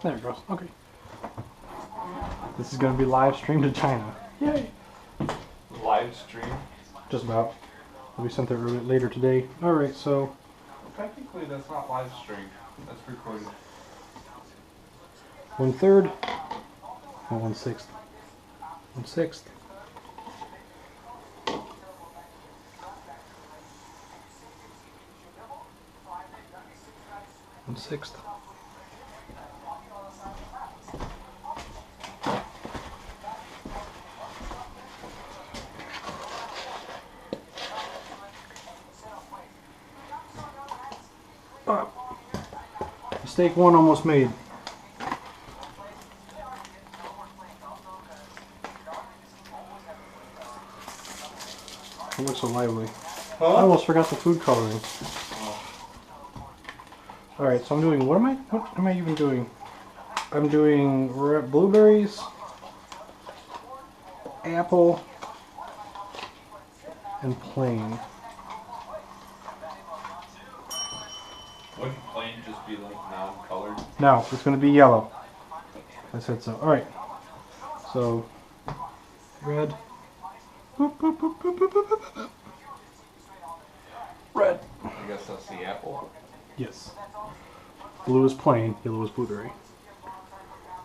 There it goes. Okay. This is going to be live streamed to China. Yay! Live stream? Just about. It'll be sent there later today. Alright, so... Technically that's not live stream. That's recorded. 1/3. Oh, 1/6. 1/6. 1/6. Mistake one almost made. It looks so lively. Huh? I almost forgot the food coloring. Alright, so I'm doing, what am I even doing? I'm doing blueberries, apple, and plain. Wouldn't plain just be like non-colored? No, it's going to be yellow. I said so. Alright. So, red. Boop, boop, boop, boop, boop, boop, boop, boop. Red. I guess that's the apple. Yes. Blue is plain, yellow is blueberry.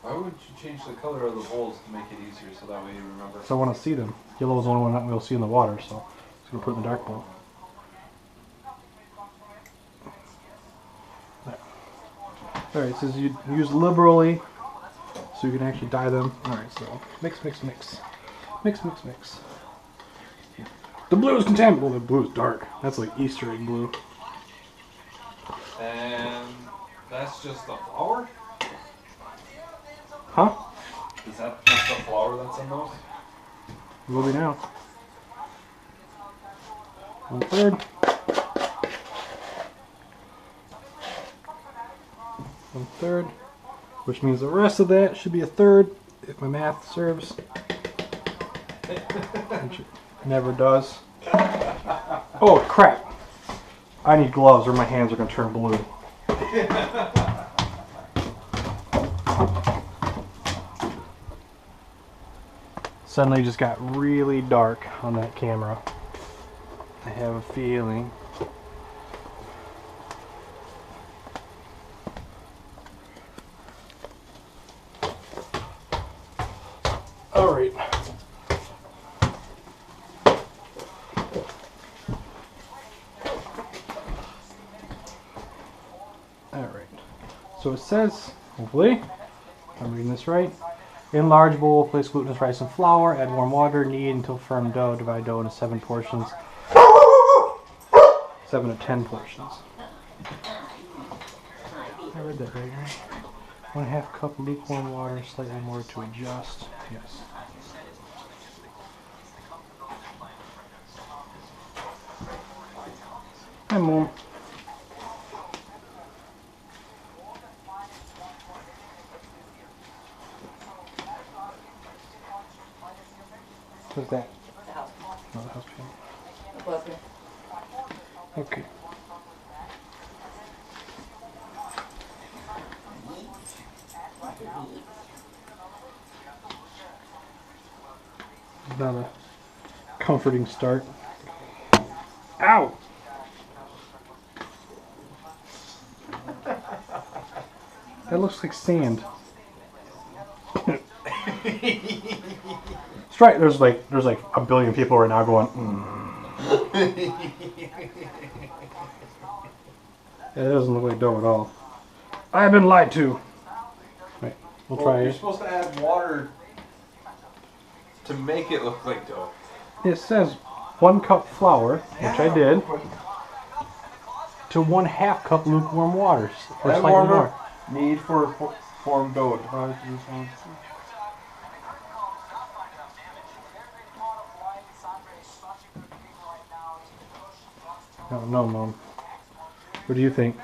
Why would you change the color of the bowls to make it easier so that way you remember? So I want to see them. Yellow is the only one that we'll see in the water, so I'm going to put it in the dark bowl. Alright, it says you use liberally so you can actually dye them. Alright, so mix, mix, mix. Mix, mix, mix. The blue is contaminated. Well, the blue is dark. That's like Easter egg blue. And that's just the flour? Huh? Is that just the flour that's in those? It will be now. 1/3. 1/3. Which means the rest of that should be 1/3 if my math serves. Which it never does. Oh crap! I need gloves or my hands are going to turn blue. Suddenly it just got really dark on that camera. I have a feeling. Alright. Alright. So it says, hopefully, I'm reading this right. In large bowl, place glutinous rice and flour, add warm water, knead until firm dough, divide dough into 7 portions. 7 to 10 portions. I read that right, right? 1/2 cup lukewarm water, slightly more to adjust. Yes. Hi, Mom. What's that? The house. No, the house paint. Above you. Okay. Not a comforting start. Ow! That looks like sand. It's right. There's like a billion people right now going. Yeah, it doesn't look like dough at all. I have been lied to. Right, we'll try You're it. supposed to add water to make it look like dough. It says 1 cup flour, which I did, to 1/2 cup lukewarm water, or Add slightly warmer. more. Need for form dough. No, Mom. What do you think?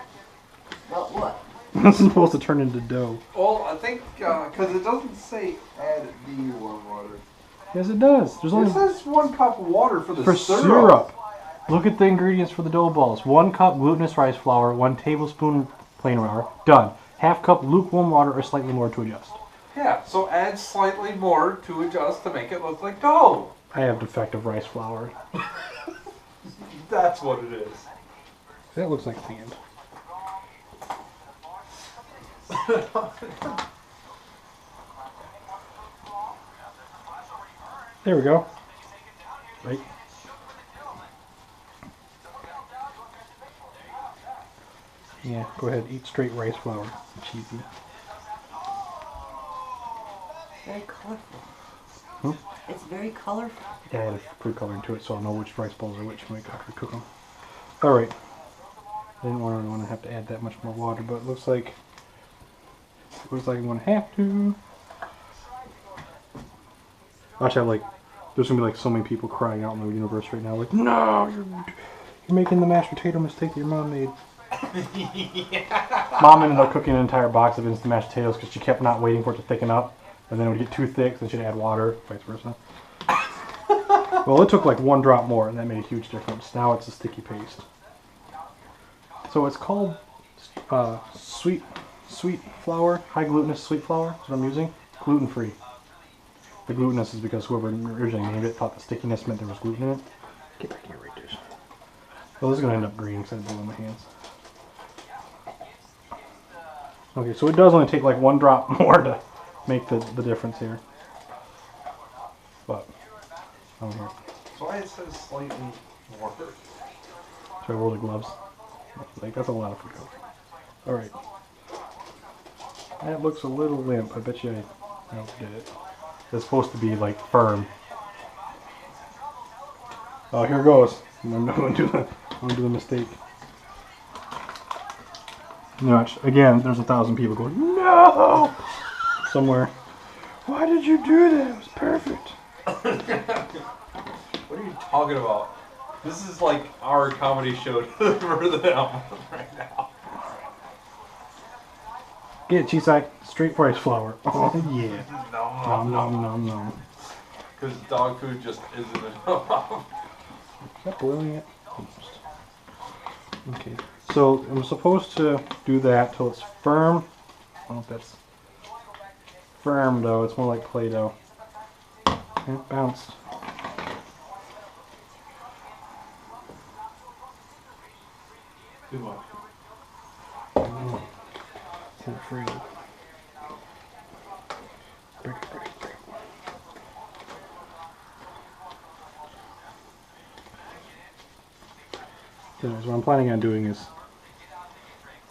Well, what? This is supposed to turn into dough. Well, I think because it doesn't say add the warm water. Yes, it does. There's It only says 1 cup of water for the for syrup. syrup. Look at the ingredients for the dough balls. 1 cup glutinous rice flour, 1 tablespoon plain flour. Done. Half cup lukewarm water or slightly more to adjust. Yeah, so add slightly more to adjust to make it look like dough. I have defective rice flour. That's what it is. That looks like sand. There we go. Right. Yeah, go ahead. Eat straight rice flour. Cheesy. Very colorful. Hmm? It's very colorful. Yeah, I added food coloring to it so I'll know which rice balls are which when I after cook them. Alright. I didn't want to have to add that much more water, but it looks like I'm going to have to. Actually, like, there's going to be like so many people crying out in the universe right now, like, no, you're making the mashed potato mistake that your mom made. Yeah. Mom ended up cooking an entire box of instant mashed potatoes because she kept not waiting for it to thicken up, and then it would get too thick, so she'd add water, vice versa. Well, it took like one drop more, and that made a huge difference. Now it's a sticky paste. So it's called sweet flour, high glutinous sweet flour. That's what I'm using. Gluten free. The glutinous is because whoever originally named it thought the stickiness meant there was gluten in it. Get back here, right there. Well, this is going to end up green because I blew in my hands. Okay, so it does only take like one drop more to make the difference here. But, I don't know. That's why it says slightly more. So I wore the gloves. Like, that's a lot of food. Alright. That looks a little limp. I bet you I outdid it. It's supposed to be like firm. Oh, here goes. I'm going to do the mistake. Watch. Again, there's 1,000 people going, no! Somewhere. Why did you do that? It was perfect. What are you talking about? This is like our comedy show for them right now. Get it, Chisai. Straight rice flour. Oh, yeah. Nom, nom, nom, nom. Because dog food just isn't enough. Is that boiling yet? Almost. Okay. So I'm supposed to do that till it's firm. I don't know if that's firm though. It's more like Play-Doh. Okay, it bounced. Too much. It's not free. Break it, break it, break it. Anyways, what I'm planning on doing is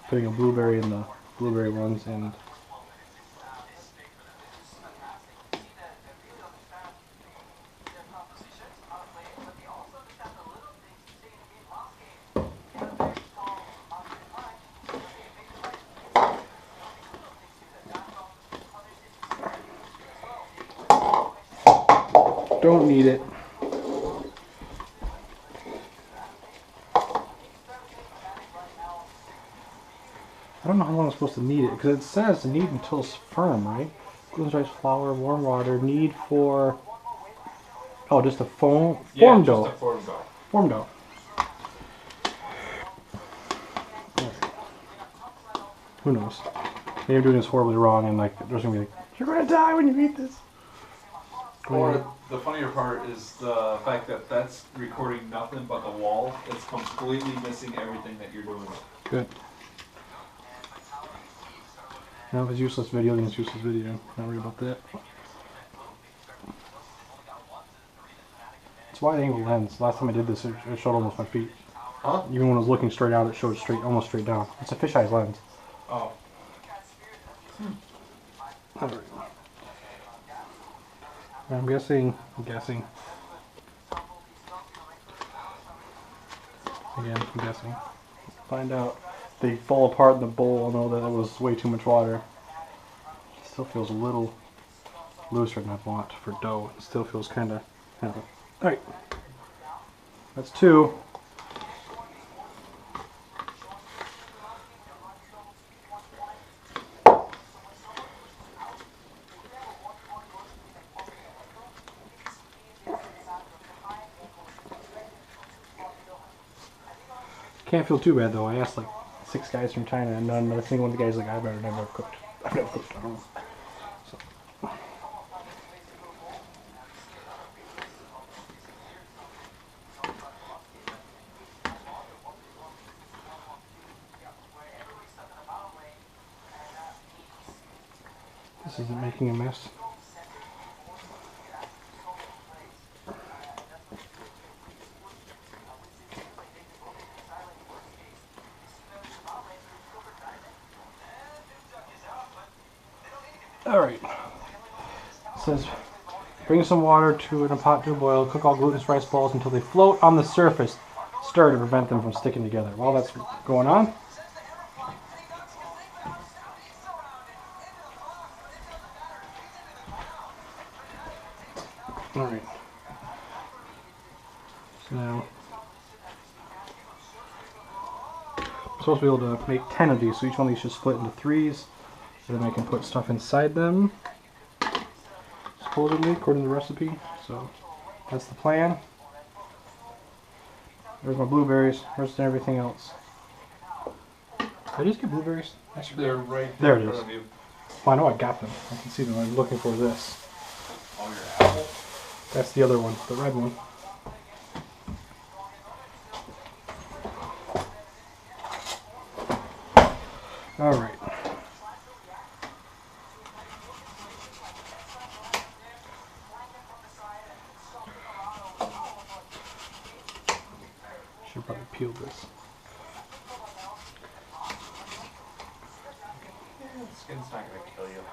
putting a blueberry in the blueberry ones and don't need it. I don't know how long I'm supposed to knead it because it says to knead until it's firm, right? Gluten rice flour, warm water, knead for just a form dough. Just a form dough. Form dough. Who knows? Maybe I'm doing this horribly wrong and like there's gonna be like, you're gonna die when you eat this. Or the funnier part is the fact that that's recording nothing but the wall. It's completely missing everything that you're doing. Good. Now if it's useless video, then it's useless video. Not worry about that. It's wide angle lens. Last time I did this, it showed almost my feet. Huh? Even when I was looking straight out, it showed almost straight down. It's a fisheye lens. Oh. Alright. I'm guessing. Again, I'm guessing. Find out. If they fall apart in the bowl, I'll know that it was way too much water. It still feels a little looser than I want for dough. It still feels kind of. Alright. That's 2. Can't feel too bad though. I asked like 6 guys from China, and another single one of the guys like, I've never cooked. I've never cooked. I don't know. So. This isn't making a mess. Alright. It says, bring some water in a pot to a boil. Cook all glutinous rice balls until they float on the surface. Stir to prevent them from sticking together. While that's going on, alright. So now, I'm supposed to be able to make 10 of these, so each one of these should split into 3s. And then I can put stuff inside them, supposedly, according to the recipe. So that's the plan. There's my blueberries. There's everything else. Did I just get blueberries? They're right There in it front is. of you. Well, I know I got them. I can see them. I'm looking for this. Oh, your apple? That's the other one, the red one. Alright. Should probably peel this. The skin's not gonna kill you.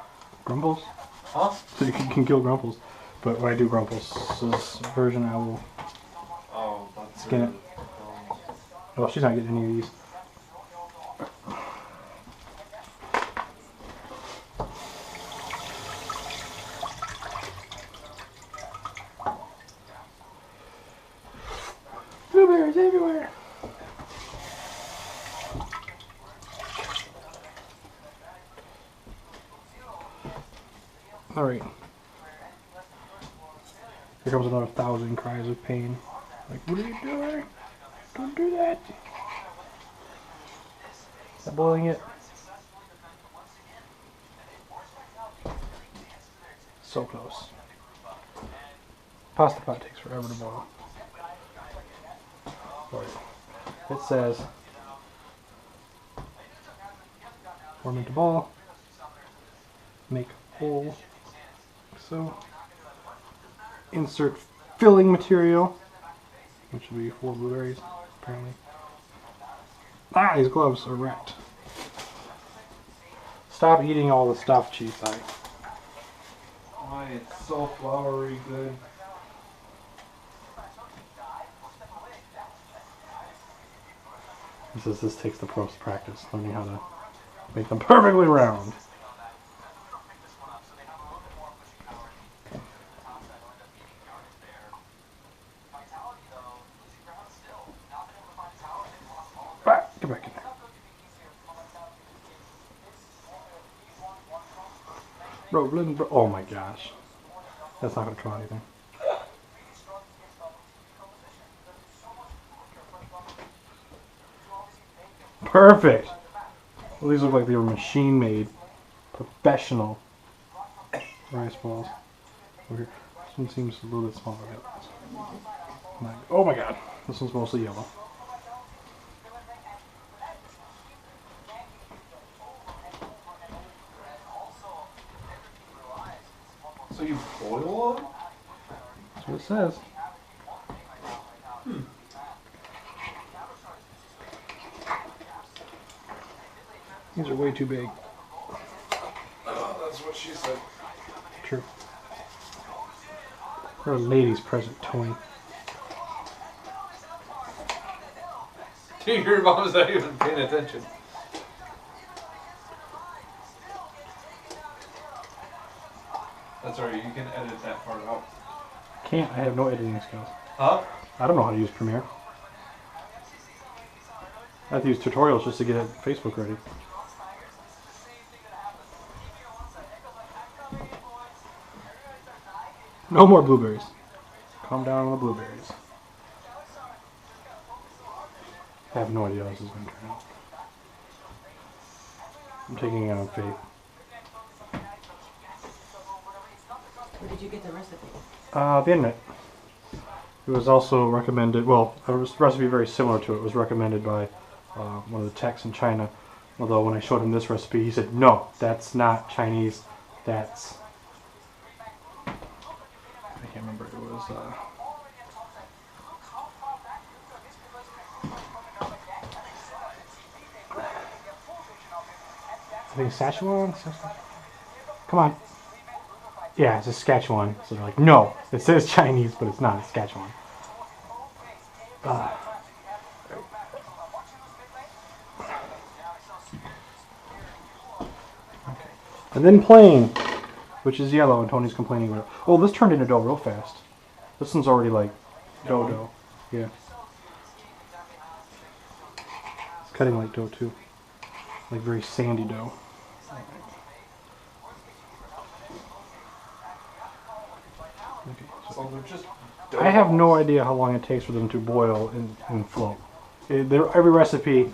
Grumples? Huh? So you can kill Grumples. But when I do Grumples' version, I will... Oh, that's Skin it. Oh, she's not getting any of these. Blueberries everywhere! Alright. Here comes another 1,000 cries of pain. Like, what are you doing? Don't do that! Is that boiling it? So close. Pasta pot takes forever to boil. Alright. It says, form into ball, make hole, like so. Insert filling material, which would be 4 blueberries, apparently. Ah, these gloves are wrecked. Stop eating all the stuff, Chief. Why, it's so floury good. He says this takes the pros practice, learning how to make them perfectly round. Ah, get back in there. Rolling, oh my gosh. That's not going to come out anything. Perfect! Well, these look like they were machine-made, professional rice balls. Over here. This one seems a little bit smaller. Oh my god, this one's mostly yellow. So you boil them? That's what it says. These are way too big. Oh, that's what she said. True. They're a lady's present, Tony. Your mom's not even paying attention. That's alright, you can edit that part out. Can't, I have no editing skills. Huh? I don't know how to use Premiere. I have to use tutorials just to get Facebook ready. No more blueberries. Calm down on the blueberries. I have no idea how this is going to turn out. I'm taking it on faith. Where did you get the recipe? The internet. It was also recommended, well, a recipe very similar to it was recommended by one of the techs in China. Although when I showed him this recipe, he said, no, that's not Chinese, that's... I can't remember, it was... I think Saskatchewan? Come on. Yeah, it's Saskatchewan. So they're like, no, it says Chinese, but it's not Saskatchewan. Okay. And then plain, which is yellow, and Tony's complaining about it. Oh, this turned into dough real fast. This one's already like dough. Yeah. It's cutting like dough too. Like very sandy dough. Okay, So they're just I have no idea how long it takes for them to boil and float. Every recipe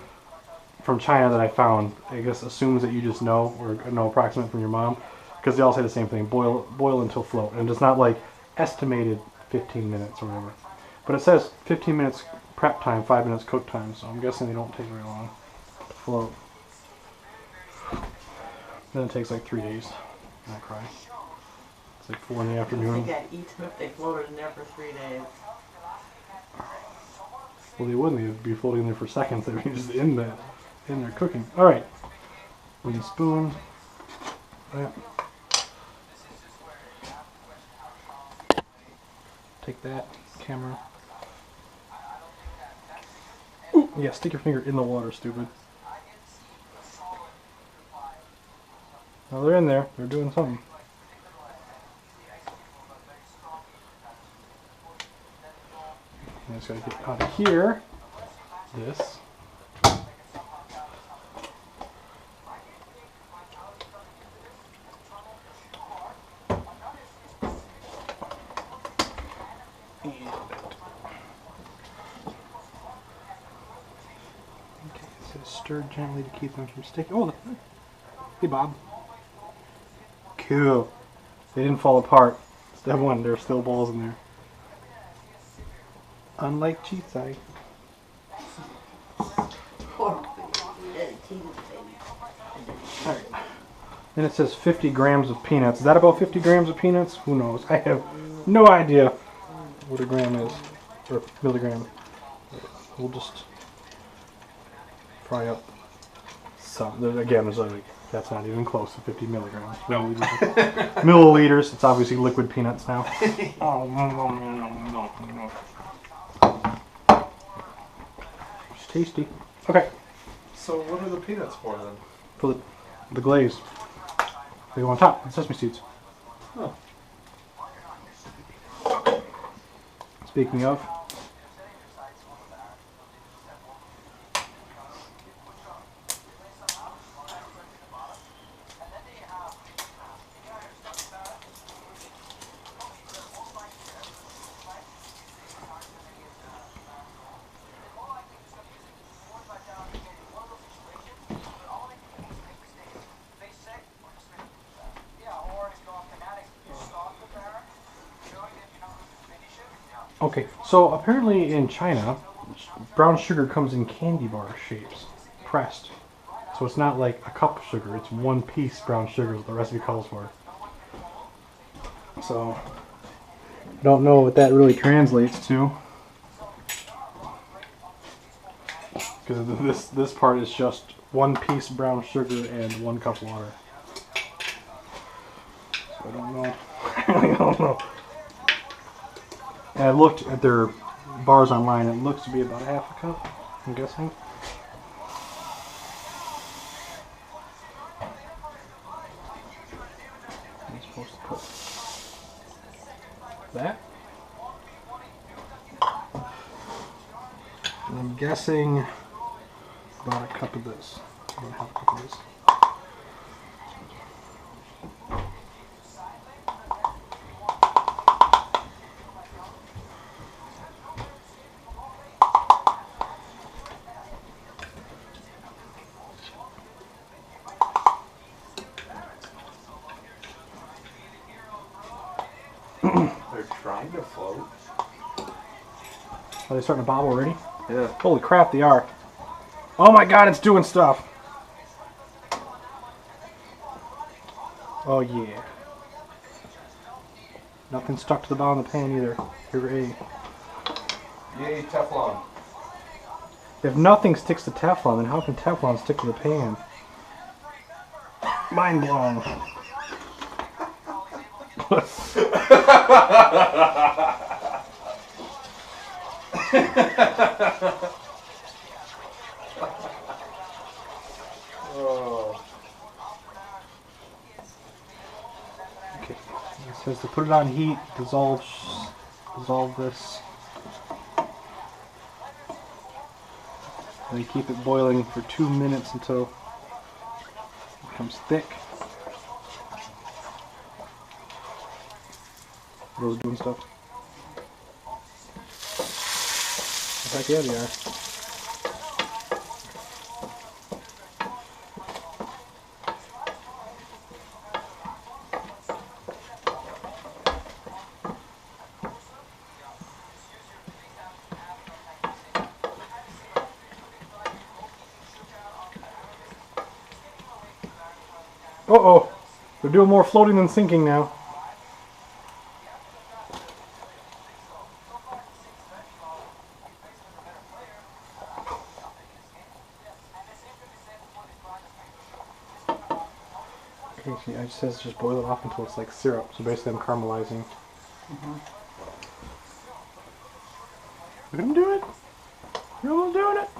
from China that I found, I guess, assumes that you just know or know approximate from your mom, because they all say the same thing: boil until float, and it's not like estimated 15 minutes or whatever. But it says 15 minutes prep time, 5 minutes cook time, so I'm guessing they don't take very long to float. Then it takes like 3 days. I cry. It's like 4 in the I afternoon. think I'd eat them if they floated in there for 3 days. Well, they wouldn't. They'd be floating there for seconds. They'd be just in there cooking. All right. Wooden spoon. That. Take that camera. Ooh, yeah, stick your finger in the water, stupid. Well, they're in there. They're doing something. I just gotta get out of here. This. And okay, so stir gently to keep them from sticking. Oh, hey Bob. Cool. They didn't fall apart. Step one, there's still balls in there. Unlike cheese eye. Poor baby. Alright. Then it says 50 grams of peanuts. Is that about 50 grams of peanuts? Who knows? I have no idea what a gram is. Or milligram. We'll just fry up some. Again, there's like, that's not even close to 50 milligrams. No. Milliliters. It's obviously liquid peanuts now. Oh, no. It's tasty. Okay. So what are the peanuts for then? For the glaze. They go on top. The sesame seeds. Oh. Speaking of. Okay, so apparently in China, brown sugar comes in candy bar shapes, pressed. So it's not like a cup of sugar, it's one piece brown sugar that the recipe calls for. So, I don't know what that really translates to. Because this part is just one piece brown sugar and 1 cup water. So I don't know. I really don't know. And I looked at their bars online, it looks to be about half a cup, I'm guessing. I'm supposed to put that. And I'm guessing about a cup of this. About half a cup of this. They're trying to float. Are they starting to bob already? Yeah. Holy crap, they are. Oh my god, it's doing stuff. Oh yeah. Nothing stuck to the bottom of the pan either. Hooray. Yay, Teflon. If nothing sticks to Teflon, then how can Teflon stick to the pan? Mind blown. Oh. Okay. It says to put it on heat, dissolve this. And you keep it boiling for 2 minutes until it becomes thick. Those doing stuff. Heck yeah, they are. Uh-oh. They're doing more floating than sinking now. Okay, see, it says just boil it off until it's like syrup. So basically I'm caramelizing. Look at them do it. You're almost doing it.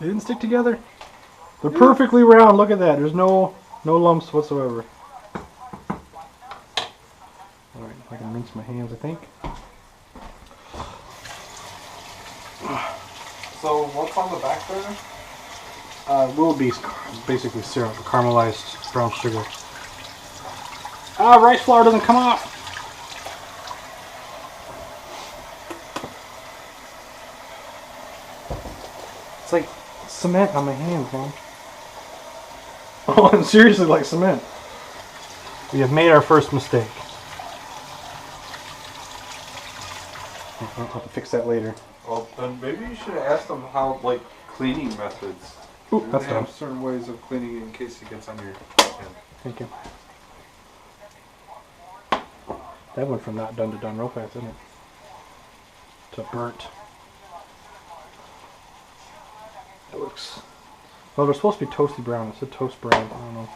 They didn't stick together. They're perfectly round. Look at that. There's no lumps whatsoever. Alright, I can rinse my hands, I think. So what's on the back there? Will be basically syrup, caramelized brown sugar. Ah, rice flour doesn't come off. It's like cement on my hands, man. Oh, I'm seriously like cement. We have made our first mistake. I'll have to fix that later. Well, then maybe you should ask them how, like, cleaning methods. Ooh, They that's have done. certain ways of cleaning it in case it gets on your hand. Thank you. That went from not done to done real fast, didn't it? To burnt. It looks... Well, they're supposed to be toasty brown. It said toast brown. I don't know.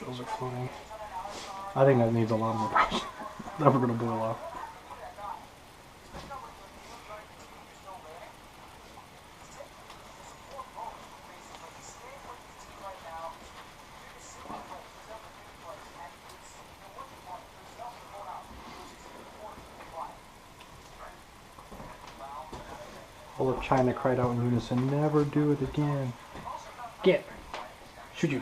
Those are floating. I think that needs a lot more brown. Never gonna boil off. All of China cried out in unison, "Never do it again." Get! Shoot you!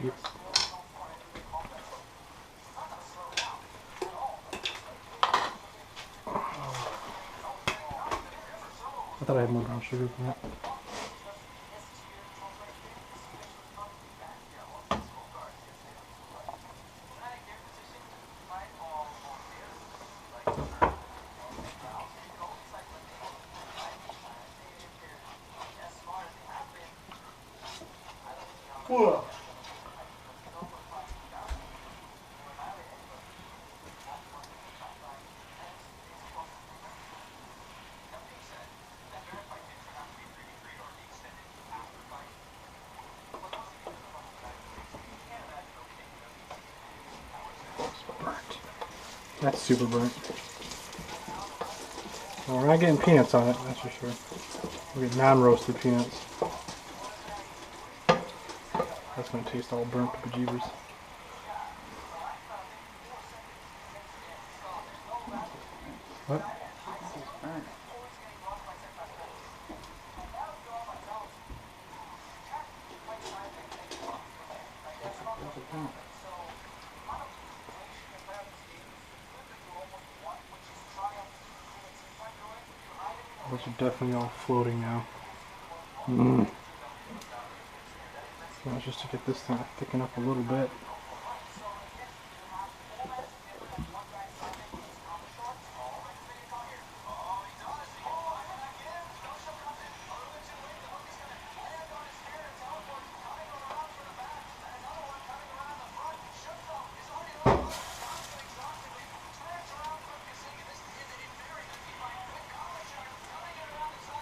Yep. I thought I had more brown sugar than that. Whoa. Burnt. That's super burnt. Well, we're not getting peanuts on it, that's for sure. We'll get non-roasted peanuts. That's gonna taste all burnt to bejeebers. What? Those are definitely all floating now. Well, just to get this thing to thicken up a little bit.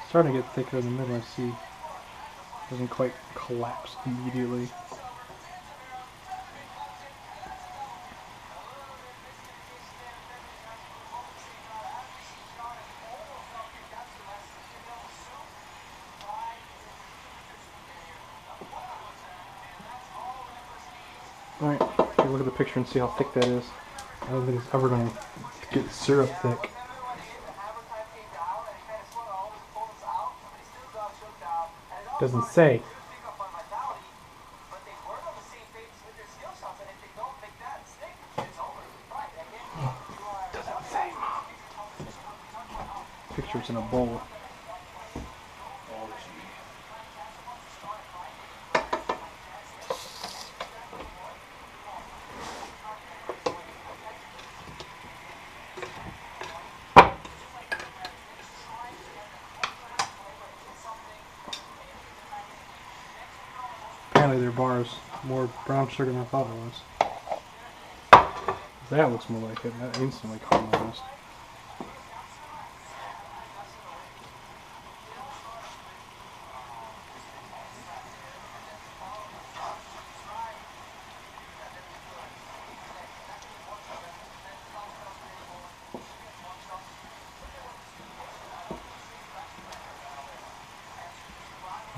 Starting to get thicker in the middle, I see. Doesn't quite collapse immediately. Alright, take a look at the picture and see how thick that is. I don't think it's ever going to get syrup thick. Doesn't say. Doesn't say, Mom. Picture's in a bowl. Apparently their bar is more brown sugar than I thought it was. That looks more like it. That instantly caramelized.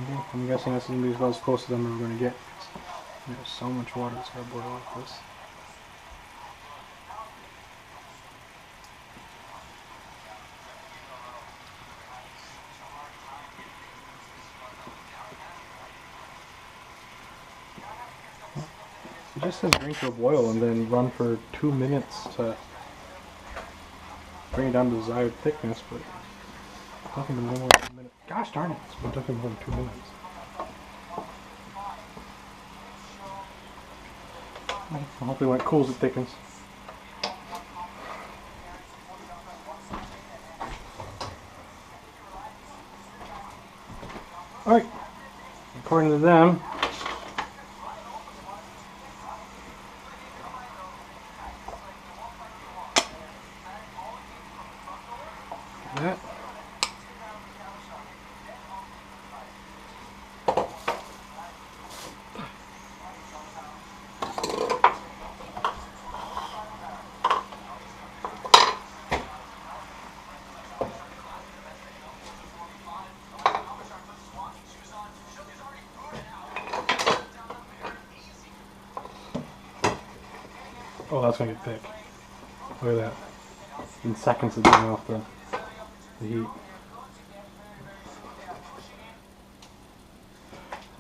Okay, I'm guessing this is going to be about as close to them as we're going to get. There's so much water that's going to boil like this. It just says drink or boil and then run for 2 minutes to bring it down to desired thickness, but nothing more than 2 minutes. Gosh darn it, it's been nothing more than 2 minutes. Hopefully when it cools it thickens. Alright, according to them, that. Oh, that's gonna get thick. Look at that. In seconds of getting off the heat.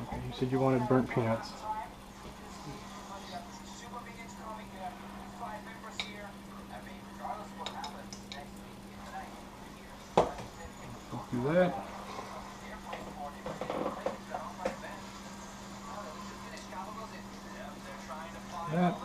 Okay, you said you wanted burnt peanuts. Do that. That.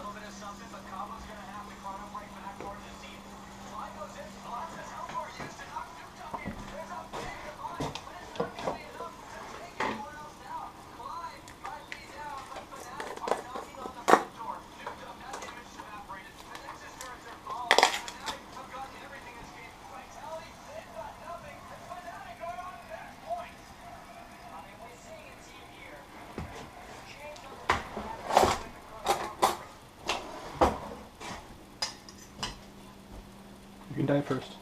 You can die first.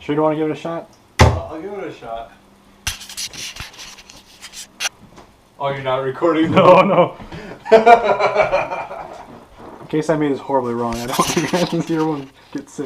Sure you don't want to give it a shot? I'll give it a shot. Oh, you're not recording? No, no. In case I made this horribly wrong, I don't think anyone get sick.